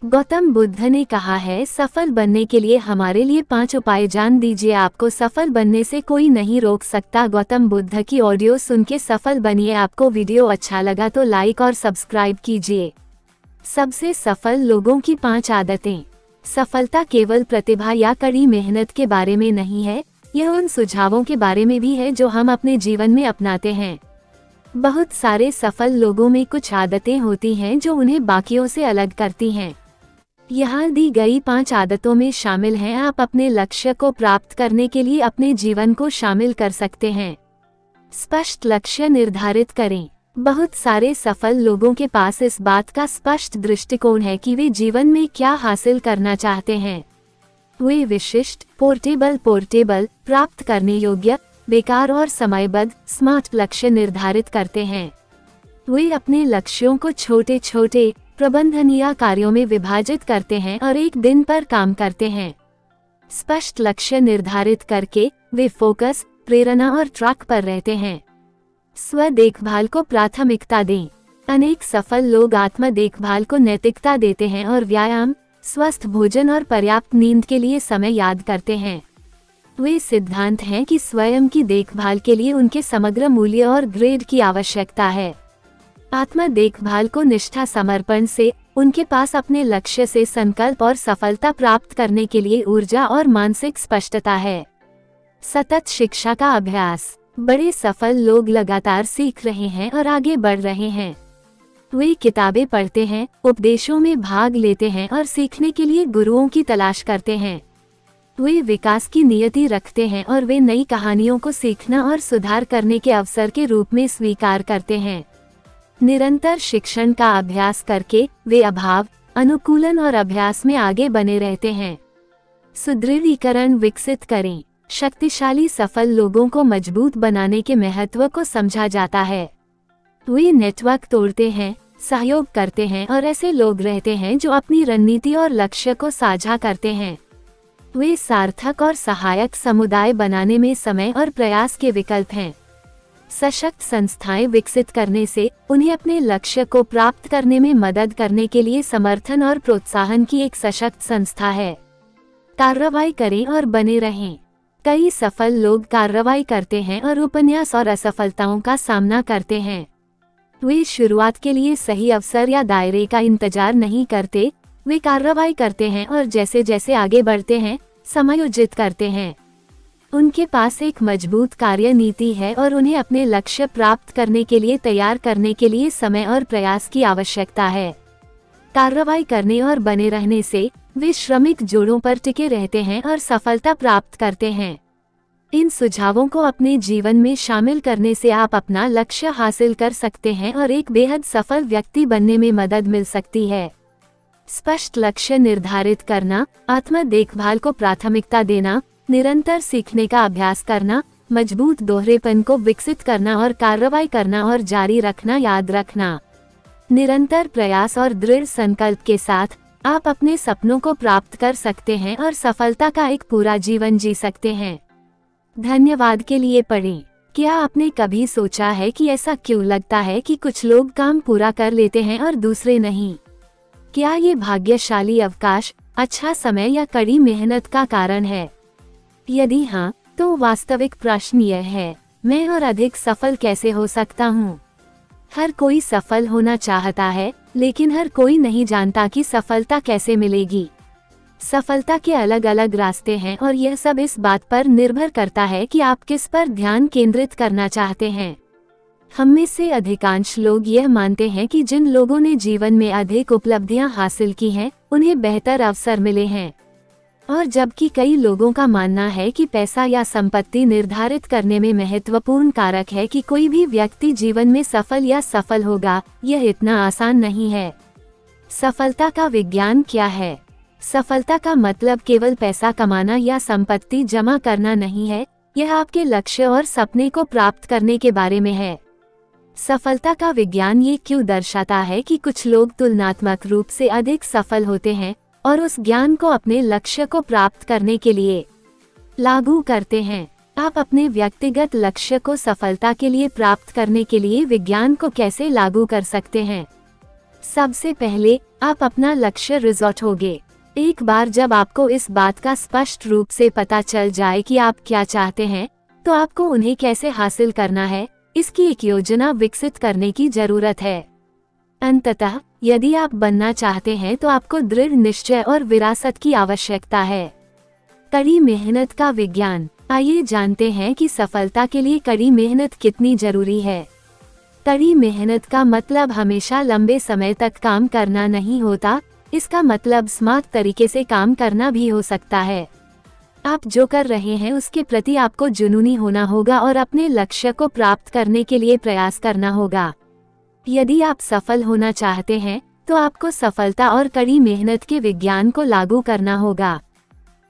गौतम बुद्ध ने कहा है, सफल बनने के लिए हमारे लिए 5 उपाय जान दीजिए। आपको सफल बनने से कोई नहीं रोक सकता। गौतम बुद्ध की ऑडियो सुन के सफल बनिए। आपको वीडियो अच्छा लगा तो लाइक और सब्सक्राइब कीजिए। सबसे सफल लोगों की 5 आदतें। सफलता केवल प्रतिभा या कड़ी मेहनत के बारे में नहीं है, यह उन सुझावों के बारे में भी है जो हम अपने जीवन में अपनाते हैं। बहुत सारे सफल लोगों में कुछ आदतें होती हैं जो उन्हें बाकियों से अलग करती हैं। यहाँ दी गई 5 आदतों में शामिल हैं। आप अपने लक्ष्य को प्राप्त करने के लिए अपने जीवन को शामिल कर सकते हैं। स्पष्ट लक्ष्य निर्धारित करें। बहुत सारे सफल लोगों के पास इस बात का स्पष्ट दृष्टिकोण है कि वे जीवन में क्या हासिल करना चाहते हैं। वे विशिष्ट, पोर्टेबल, प्राप्त करने योग्य, बेकार और समयबद्ध, स्मार्ट लक्ष्य निर्धारित करते हैं। वे अपने लक्ष्यों को छोटे छोटे प्रबंधनीय कार्यों में विभाजित करते हैं और एक दिन पर काम करते हैं। स्पष्ट लक्ष्य निर्धारित करके वे फोकस, प्रेरणा और ट्रैक पर रहते हैं। स्व देखभाल को प्राथमिकता दें। अनेक सफल लोग आत्म देखभाल को नैतिकता देते हैं और व्यायाम, स्वस्थ भोजन और पर्याप्त नींद के लिए समय याद करते हैं। वे सिद्धांत हैं कि स्वयं की देखभाल के लिए उनके समग्र मूल्य और ग्रेड की आवश्यकता है। आत्म देखभाल को निष्ठा समर्पण से उनके पास अपने लक्ष्य से संकल्प और सफलता प्राप्त करने के लिए ऊर्जा और मानसिक स्पष्टता है। सतत शिक्षा का अभ्यास। बड़े सफल लोग लगातार सीख रहे हैं और आगे बढ़ रहे हैं। वे किताबें पढ़ते हैं, उपदेशों में भाग लेते हैं और सीखने के लिए गुरुओं की तलाश करते हैं। वे विकास की नियति रखते हैं और वे नई कहानियों को सीखना और सुधार करने के अवसर के रूप में स्वीकार करते हैं। निरंतर शिक्षण का अभ्यास करके वे अभाव, अनुकूलन और अभ्यास में आगे बने रहते हैं। सुदृढ़ीकरण विकसित करें। शक्तिशाली सफल लोगों को मजबूत बनाने के महत्व को समझा जाता है। वे नेटवर्क तोड़ते हैं, सहयोग करते हैं और ऐसे लोग रहते हैं जो अपनी रणनीति और लक्ष्य को साझा करते हैं। वे सार्थक और सहायक समुदाय बनाने में समय और प्रयास के विकल्प हैं। सशक्त संस्थाएं विकसित करने से उन्हें अपने लक्ष्य को प्राप्त करने में मदद करने के लिए समर्थन और प्रोत्साहन की एक सशक्त संस्था है। कार्रवाई करें और बने रहें। कई सफल लोग कार्रवाई करते हैं और उपन्यास और असफलताओं का सामना करते हैं। वे शुरुआत के लिए सही अवसर या दायरे का इंतजार नहीं करते, वे कार्रवाई करते हैं और जैसे जैसे आगे बढ़ते हैं, समायोजित करते हैं। उनके पास एक मजबूत कार्य नीति है और उन्हें अपने लक्ष्य प्राप्त करने के लिए तैयार करने के लिए समय और प्रयास की आवश्यकता है। कार्रवाई करने और बने रहने से वे श्रमिक जोड़ों पर टिके रहते हैं और सफलता प्राप्त करते हैं। इन सुझावों को अपने जीवन में शामिल करने से आप अपना लक्ष्य हासिल कर सकते हैं और एक बेहद सफल व्यक्ति बनने में मदद मिल सकती है। स्पष्ट लक्ष्य निर्धारित करना, आत्म देखभाल को प्राथमिकता देना, निरंतर सीखने का अभ्यास करना, मजबूत दोहरेपन को विकसित करना और कार्रवाई करना और जारी रखना याद रखना। निरंतर प्रयास और दृढ़ संकल्प के साथ आप अपने सपनों को प्राप्त कर सकते हैं और सफलता का एक पूरा जीवन जी सकते हैं। धन्यवाद के लिए पढ़ें। क्या आपने कभी सोचा है कि ऐसा क्यों लगता है कि कुछ लोग काम पूरा कर लेते हैं और दूसरे नहीं? क्या ये भाग्यशाली अवकाश, अच्छा समय या कड़ी मेहनत का कारण है? यदि हाँ, तो वास्तविक प्रश्न यह है, मैं और अधिक सफल कैसे हो सकता हूँ? हर कोई सफल होना चाहता है, लेकिन हर कोई नहीं जानता कि सफलता कैसे मिलेगी। सफलता के अलग अलग रास्ते हैं और यह सब इस बात पर निर्भर करता है कि आप किस पर ध्यान केंद्रित करना चाहते हैं। हम में से अधिकांश लोग यह मानते हैं कि जिन लोगों ने जीवन में अधिक उपलब्धियां हासिल की हैं, उन्हें बेहतर अवसर मिले हैं, और जबकि कई लोगों का मानना है कि पैसा या संपत्ति निर्धारित करने में महत्वपूर्ण कारक है कि कोई भी व्यक्ति जीवन में सफल या सफल होगा, यह इतना आसान नहीं है। सफलता का विज्ञान क्या है? सफलता का मतलब केवल पैसा कमाना या संपत्ति जमा करना नहीं है, यह आपके लक्ष्य और सपने को प्राप्त करने के बारे में है। सफलता का विज्ञान ये क्यों दर्शाता है कि कुछ लोग तुलनात्मक रूप से अधिक सफल होते हैं और उस ज्ञान को अपने लक्ष्य को प्राप्त करने के लिए लागू करते हैं। आप अपने व्यक्तिगत लक्ष्य को सफलता के लिए प्राप्त करने के लिए विज्ञान को कैसे लागू कर सकते हैं? सबसे पहले आप अपना लक्ष्य रिजॉर्ट होगे। एक बार जब आपको इस बात का स्पष्ट रूप से पता चल जाए कि आप क्या चाहते हैं, तो आपको उन्हें कैसे हासिल करना है, इसकी एक योजना विकसित करने की जरूरत है। अंततः यदि आप बनना चाहते हैं तो आपको दृढ़ निश्चय और विरासत की आवश्यकता है। कड़ी मेहनत का विज्ञान। आइए जानते हैं कि सफलता के लिए कड़ी मेहनत कितनी जरूरी है। कड़ी मेहनत का मतलब हमेशा लंबे समय तक काम करना नहीं होता, इसका मतलब स्मार्ट तरीके से काम करना भी हो सकता है। आप जो कर रहे हैं उसके प्रति आपको जुनूनी होना होगा और अपने लक्ष्य को प्राप्त करने के लिए प्रयास करना होगा। यदि आप सफल होना चाहते हैं तो आपको सफलता और कड़ी मेहनत के विज्ञान को लागू करना होगा।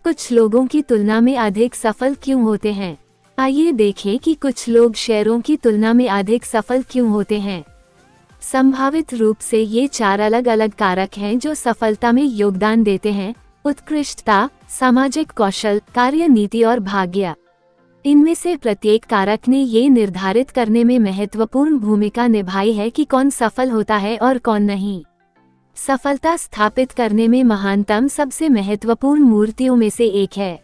कुछ लोगों की तुलना में अधिक सफल क्यों होते हैं? आइए देखें कि कुछ लोग शेयरों की तुलना में अधिक सफल क्यों होते हैं। संभावित रूप से ये 4 अलग अलग कारक हैं जो सफलता में योगदान देते हैं: उत्कृष्टता, सामाजिक कौशल, कार्य नीति और भाग्य। इनमें से प्रत्येक कारक ने ये निर्धारित करने में महत्वपूर्ण भूमिका निभाई है कि कौन सफल होता है और कौन नहीं। सफलता स्थापित करने में महानतम सबसे महत्वपूर्ण मूर्तियों में से एक है।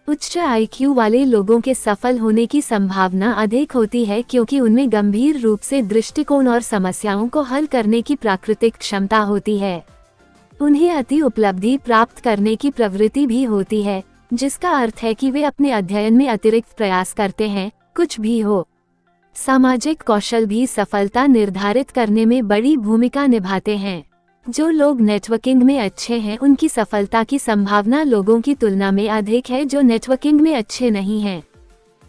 उच्च आईक्यू वाले लोगों के सफल होने की संभावना अधिक होती है क्योंकि उनमें गंभीर रूप से दृष्टिकोण और समस्याओं को हल करने की प्राकृतिक क्षमता होती है। उन्हें अति उपलब्धि प्राप्त करने की प्रवृत्ति भी होती है, जिसका अर्थ है कि वे अपने अध्ययन में अतिरिक्त प्रयास करते हैं, कुछ भी हो। सामाजिक कौशल भी सफलता निर्धारित करने में बड़ी भूमिका निभाते हैं। जो लोग नेटवर्किंग में अच्छे हैं उनकी सफलता की संभावना लोगों की तुलना में अधिक है जो नेटवर्किंग में अच्छे नहीं हैं।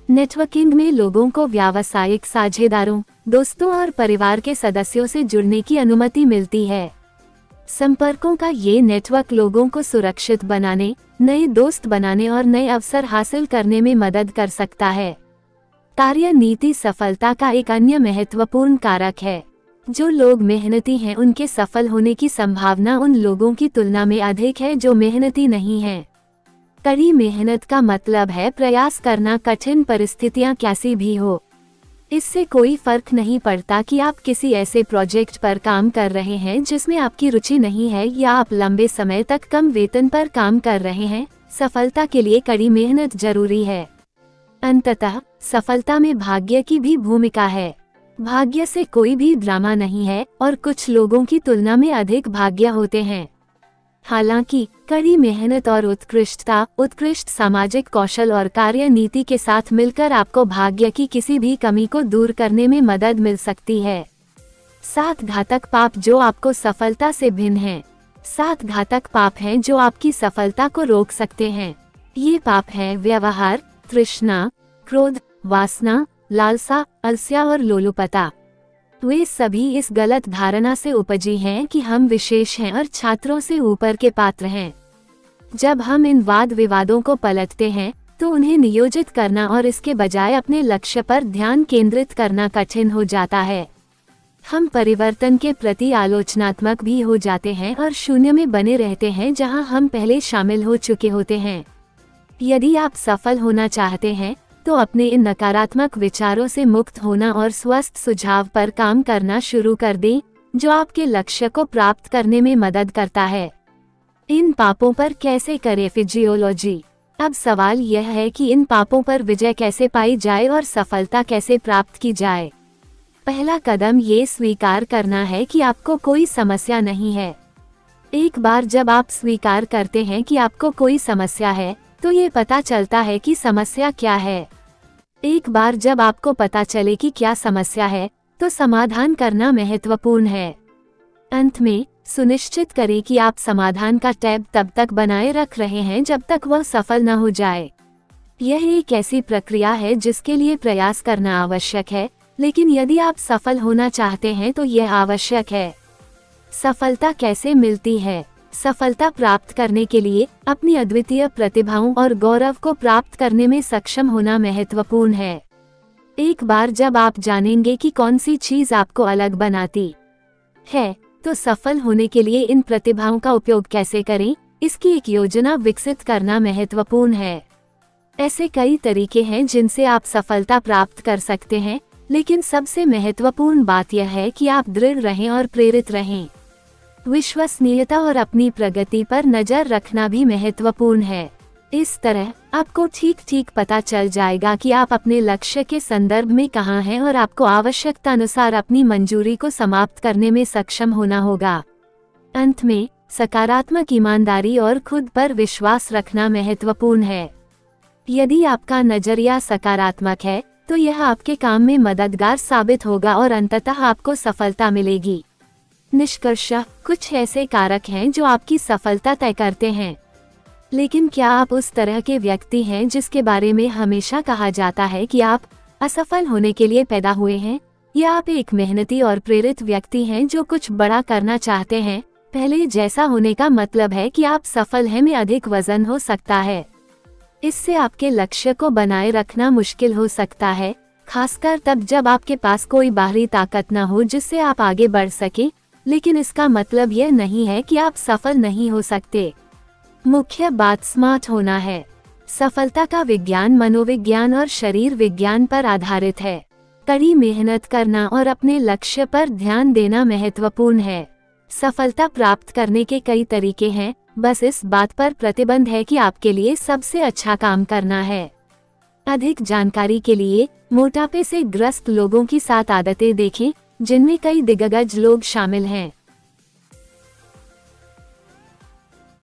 नेटवर्किंग में लोगों को व्यावसायिक साझेदारों, दोस्तों और परिवार के सदस्यों से जुड़ने की अनुमति मिलती है। संपर्कों का ये नेटवर्क लोगों को सुरक्षित बनाने, नए दोस्त बनाने और नए अवसर हासिल करने में मदद कर सकता है। कार्य नीति सफलता का एक अन्य महत्वपूर्ण कारक है। जो लोग मेहनती हैं उनके सफल होने की संभावना उन लोगों की तुलना में अधिक है जो मेहनती नहीं हैं। कड़ी मेहनत का मतलब है प्रयास करना, कठिन परिस्थितियां कैसी भी हो। इससे कोई फर्क नहीं पड़ता कि आप किसी ऐसे प्रोजेक्ट पर काम कर रहे हैं जिसमें आपकी रुचि नहीं है या आप लंबे समय तक कम वेतन पर काम कर रहे हैं, सफलता के लिए कड़ी मेहनत जरूरी है। अंततः सफलता में भाग्य की भी भूमिका है। भाग्य से कोई भी ड्रामा नहीं है और कुछ लोगों की तुलना में अधिक भाग्य होते हैं। हालांकि कड़ी मेहनत और उत्कृष्ट सामाजिक कौशल और कार्य नीति के साथ मिलकर आपको भाग्य की किसी भी कमी को दूर करने में मदद मिल सकती है। 7 घातक पाप जो आपको सफलता से भिन्न हैं। 7 घातक पाप हैं जो आपकी सफलता को रोक सकते हैं। ये पाप हैं व्यवहार, तृष्णा, क्रोध, वासना, लालसा, अलस्या और लोलुपता। वे सभी इस गलत धारणा से उपजी हैं कि हम विशेष हैं और छात्रों से ऊपर के पात्र हैं। जब हम इन वाद विवादों को पलटते हैं तो उन्हें नियोजित करना और इसके बजाय अपने लक्ष्य पर ध्यान केंद्रित करना कठिन हो जाता है। हम परिवर्तन के प्रति आलोचनात्मक भी हो जाते हैं और शून्य में बने रहते हैं जहां हम पहले शामिल हो चुके होते हैं। यदि आप सफल होना चाहते हैं तो अपने इन नकारात्मक विचारों से मुक्त होना और स्वस्थ सुझाव पर काम करना शुरू कर दें, जो आपके लक्ष्य को प्राप्त करने में मदद करता है। इन पापों पर कैसे करें फिजियोलॉजी। अब सवाल यह है कि इन पापों पर विजय कैसे पाई जाए और सफलता कैसे प्राप्त की जाए। पहला कदम ये स्वीकार करना है कि आपको कोई समस्या नहीं है। एक बार जब आप स्वीकार करते हैं कि आपको कोई समस्या है तो ये पता चलता है कि समस्या क्या है। एक बार जब आपको पता चले कि क्या समस्या है तो समाधान करना महत्वपूर्ण है। अंत में सुनिश्चित करें कि आप समाधान का टैब तब तक बनाए रख रहे हैं जब तक वह सफल न हो जाए। यह एक ऐसी प्रक्रिया है जिसके लिए प्रयास करना आवश्यक है, लेकिन यदि आप सफल होना चाहते हैं तो यह आवश्यक है। सफलता कैसे मिलती है? सफलता प्राप्त करने के लिए अपनी अद्वितीय प्रतिभाओं और गौरव को प्राप्त करने में सक्षम होना महत्वपूर्ण है। एक बार जब आप जानेंगे कि कौन सी चीज आपको अलग बनाती है, तो सफल होने के लिए इन प्रतिभाओं का उपयोग कैसे करें, इसकी एक योजना विकसित करना महत्वपूर्ण है। ऐसे कई तरीके हैं जिनसे आप सफलता प्राप्त कर सकते हैं, लेकिन सबसे महत्वपूर्ण बात यह है कि आप दृढ़ रहें और प्रेरित रहें। विश्वसनीयता और अपनी प्रगति पर नजर रखना भी महत्वपूर्ण है। इस तरह आपको ठीक ठीक पता चल जाएगा कि आप अपने लक्ष्य के संदर्भ में कहाँ हैं और आपको आवश्यकता अनुसार अपनी मंजूरी को समाप्त करने में सक्षम होना होगा। अंत में सकारात्मक ईमानदारी और खुद पर विश्वास रखना महत्वपूर्ण है। यदि आपका नजरिया सकारात्मक है तो यह आपके काम में मददगार साबित होगा और अंततः आपको सफलता मिलेगी। निष्कर्षतः कुछ ऐसे कारक हैं जो आपकी सफलता तय करते हैं। लेकिन क्या आप उस तरह के व्यक्ति हैं जिसके बारे में हमेशा कहा जाता है कि आप असफल होने के लिए पैदा हुए हैं, या आप एक मेहनती और प्रेरित व्यक्ति हैं जो कुछ बड़ा करना चाहते हैं? पहले जैसा होने का मतलब है कि आप सफल हैं में अधिक वजन हो सकता है। इससे आपके लक्ष्य को बनाए रखना मुश्किल हो सकता है, खासकर तब जब आपके पास कोई बाहरी ताकत न हो जिससे आप आगे बढ़ सके। लेकिन इसका मतलब यह नहीं है कि आप सफल नहीं हो सकते। मुख्य बात स्मार्ट होना है। सफलता का विज्ञान मनोविज्ञान और शरीर विज्ञान पर आधारित है। कड़ी मेहनत करना और अपने लक्ष्य पर ध्यान देना महत्वपूर्ण है। सफलता प्राप्त करने के कई तरीके हैं, बस इस बात पर प्रतिबंध है कि आपके लिए सबसे अच्छा काम करना है। अधिक जानकारी के लिए मोटापे से ग्रस्त लोगों की 7 आदतें देखें, जिनमें कई दिग्गज लोग शामिल हैं।